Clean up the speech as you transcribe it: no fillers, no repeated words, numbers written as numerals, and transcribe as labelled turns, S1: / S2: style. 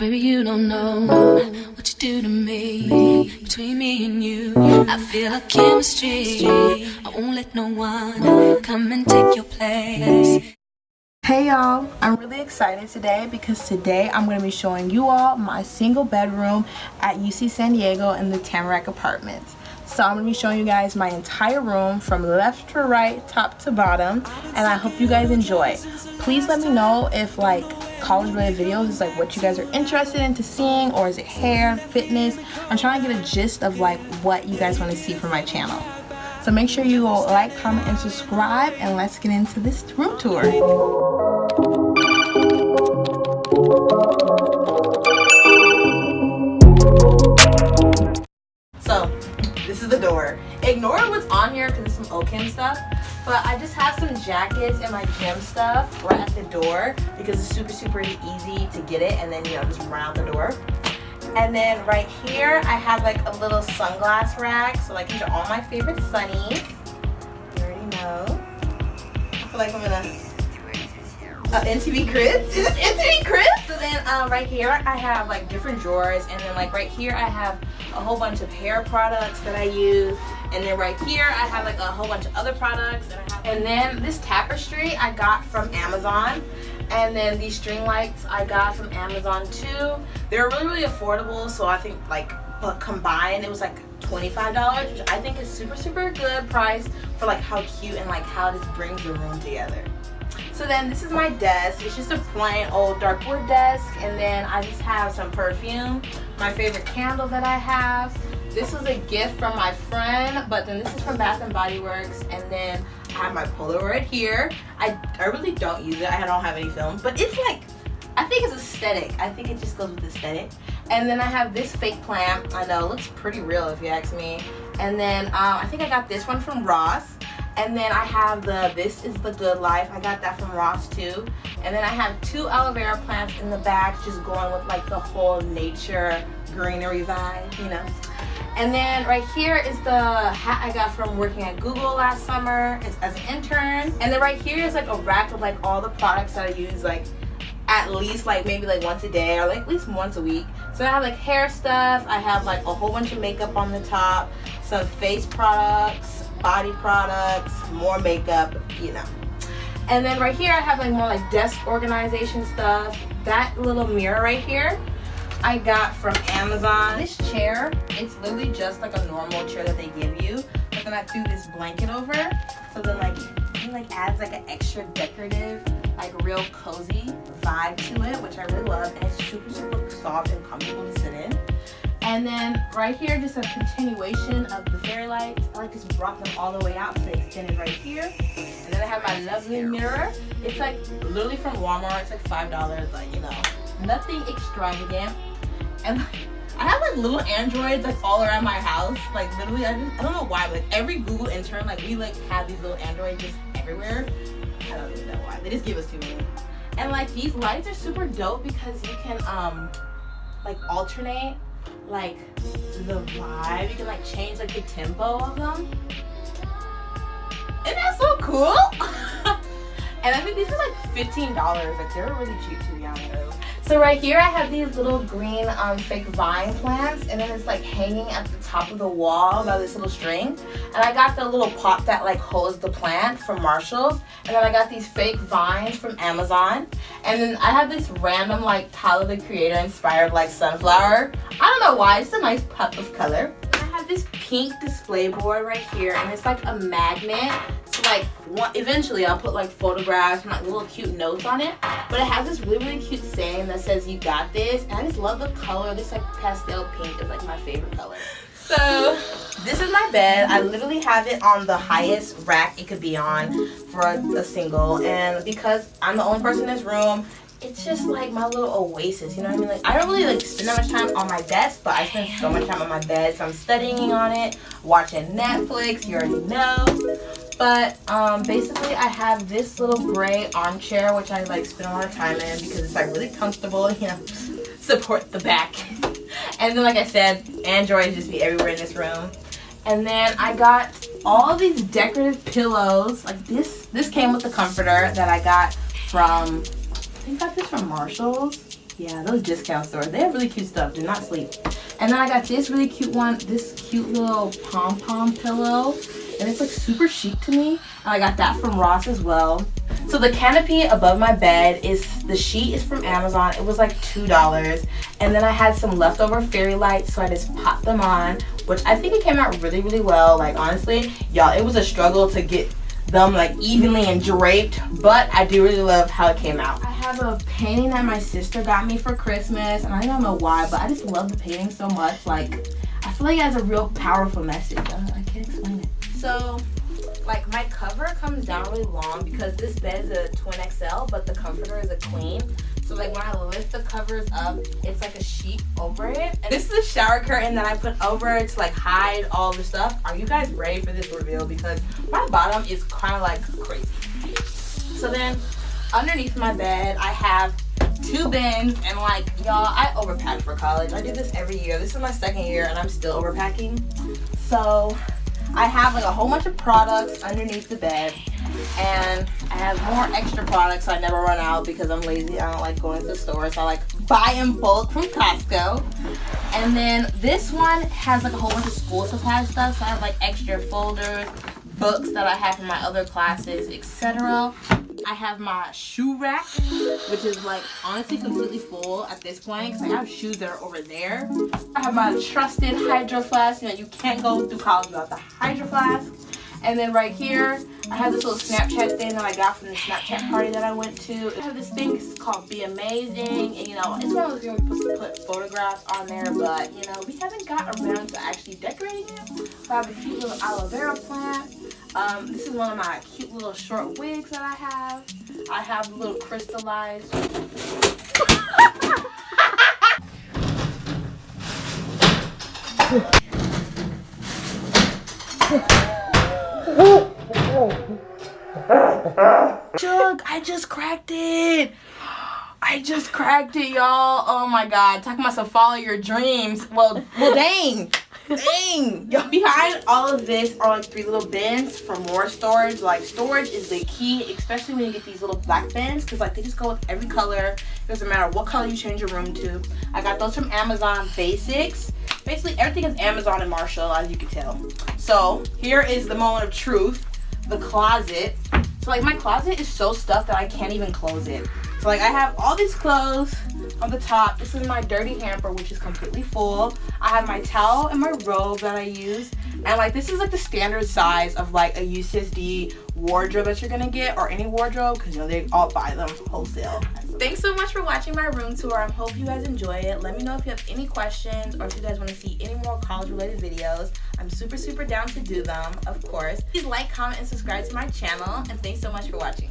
S1: Baby, you don't know what you do to me. Between me and you, I feel a chemistry. I won't let no one come and take your place.
S2: Hey y'all, I'm really excited today because today I'm going to be showing you all my single bedroom at UC San Diego in the Tamarack apartments. So I'm going to be showing you guys my entire room from left to right, top to bottom, and I hope you guys enjoy. Please let me know if like college related videos is like what you guys are interested into seeing, or is it hair, fitness. I'm trying to get a gist of like what you guys want to see from my channel. So make sure you go like, comment, and subscribe, and let's get into this room tour. So this is the door. Ignore what's on here because it's some Oakham stuff, but I just have some jackets and my gym stuff right at the door because it's super easy to get it and then just run out the door. And then right here I have like a little sunglass rack, so like these are all my favorite sunnies. You already know. I feel like I'm gonna NTV Cribs? Is this NTV Cribs? So then right here I have like different drawers, and then like right here I have a whole bunch of hair products that I use, and then right here I have like a whole bunch of other products and then this tapestry I got from Amazon, and then these string lights I got from Amazon too. They're really affordable, so I think like but combined it was like $25, which I think is super good price for like how cute and like how this brings the room together. So then this is my desk. It's just a plain old dartboard desk, and then I just have some perfume, my favorite candle that I have. This was a gift from my friend, but then this is from Bath & Body Works, and then I have my Polaroid here. I really don't use it. I don't have any film, but it's like, I think it's aesthetic. I think it just goes with aesthetic. And then I have this fake plant. I know, it looks pretty real if you ask me. And then I think I got this one from Ross. And then I have the This Is the Good Life. I got that from Ross too. And then I have 2 aloe vera plants in the back, just going with like the whole nature greenery vibe, And then right here is the hat I got from working at Google last summer as an intern. And then right here is like a rack of like all the products that I use like at least like maybe like once a day or like at least once a week. So I have like hair stuff, I have like a whole bunch of makeup on the top, some face products, body products, more makeup, And then right here I have like more like desk organization stuff. That little mirror right here I got from Amazon. This chair, it's literally just like a normal chair that they give you, but then I threw this blanket over, so then like it like adds like an extra decorative, like real cozy vibe to it, which I really love, and it's super soft and comfortable to sit in. And then right here, just a continuation of the fairy lights. I like just brought them all the way out, so they extended right here. And then I have my lovely mirror. It's like literally from Walmart. It's like $5, like nothing extravagant. And like, I have like little androids like all around my house. Like literally, I don't know why, but like every Google intern, like we like have these little androids just everywhere. I don't even know why. They just give us too many. And like these lights are super dope because you can like alternate like the vibe. You can like change like the tempo of them. Isn't that so cool? And I think these are like $15. Like they're really cheap to be honest. So right here I have these little green fake vine plants, and then it's like hanging at the top of the wall by this little string. And I got the little pot that like holds the plant from Marshall's, and then I got these fake vines from Amazon. And then I have this random like Tyler the Creator inspired like sunflower. I don't know why, it's a nice pop of color. I have this pink display board right here, and it's like a magnet. So like eventually I'll put like photographs and like little cute notes on it, but it has this really cute saying that says "You got this," and I just love the color. This like pastel pink is like my favorite color. So this is my bed. I literally have it on the highest rack it could be on for a single, and because I'm the only person in this room, it's just like my little oasis, you know what I mean? Like I don't really like spend that much time on my desk, but I spend so much time on my bed, so I'm studying on it, watching Netflix, you already know. But basically I have this little gray armchair, which I like spend a lot of time in because it's like really comfortable, support the back. And then like I said, androids just be everywhere in this room. And then I got all these decorative pillows. Like this came with the comforter that I got from, I think I got this from Marshall's. Yeah, those discount stores, they have really cute stuff. Do not sleep. And then I got this really cute one, this cute little pom-pom pillow. And it's like super chic to me. And I got that from Ross as well. So the canopy above my bed the sheet is from Amazon. It was like $2. And then I had some leftover fairy lights, so I just popped them on, which I think it came out really, really well. Like honestly, y'all, it was a struggle to get them like evenly and draped, but I do really love how it came out. I have a painting that my sister got me for Christmas, and I don't know why, but I just love the painting so much. Like, I feel like it has a real powerful message. I can't explain it. So, like, my cover comes down really long because this bed is a twin XL, but the comforter is a queen. So like when I lift the covers up, it's like a sheet over it. And this is a shower curtain that I put over it to like hide all the stuff. Are you guys ready for this reveal? Because my bottom is kind of like crazy. So then underneath my bed, I have 2 bins, and like y'all, I overpack for college. I do this every year. This is my 2nd year and I'm still overpacking. So I have like a whole bunch of products underneath the bed, and I have more extra products so I never run out because I'm lazy. I don't like going to the store, so I like buy in bulk from Costco. And then this one has like a whole bunch of school supply stuff, so I have like extra folders, books that I have from my other classes, etc. I have my shoe rack, which is like honestly completely full at this point because I have shoes that are over there. I have my trusted Hydro Flask. You know, you can't go through college without the Hydro Flask. And then right here, I have this little Snapchat thing that I got from the Snapchat party that I went to. I have this thing called Be Amazing, and you know, it's one of those things we're supposed to put photographs on there, but you know, we haven't got around to actually decorating it. So I have a cute little aloe vera plant. This is one of my cute little short wigs that I have. I have a little crystallized. Jug, I just cracked it. I just cracked it, y'all. Oh my god. Talking about some follow your dreams. Well, dang. Dang. Yo, behind all of this are like 3 little bins for more storage. Like, storage is the key, especially when you get these little black bins, because like they just go with every color. It doesn't matter what color you change your room to. I got those from Amazon Basics. Basically everything is Amazon and Marshall, as you can tell. So here is the moment of truth. The closet. So like my closet is so stuffed that I can't even close it. So like I have all these clothes on the top. This is my dirty hamper, which is completely full. I have my towel and my robe that I use. And like this is like the standard size of like a UCSD wardrobe that you're gonna get, or any wardrobe, because you know they all buy them wholesale. Thanks so much for watching my room tour. I hope you guys enjoy it. Let me know if you have any questions or if you guys want to see any more college related videos. I'm super down to do them, of course. Please like, comment, and subscribe to my channel, and thanks so much for watching.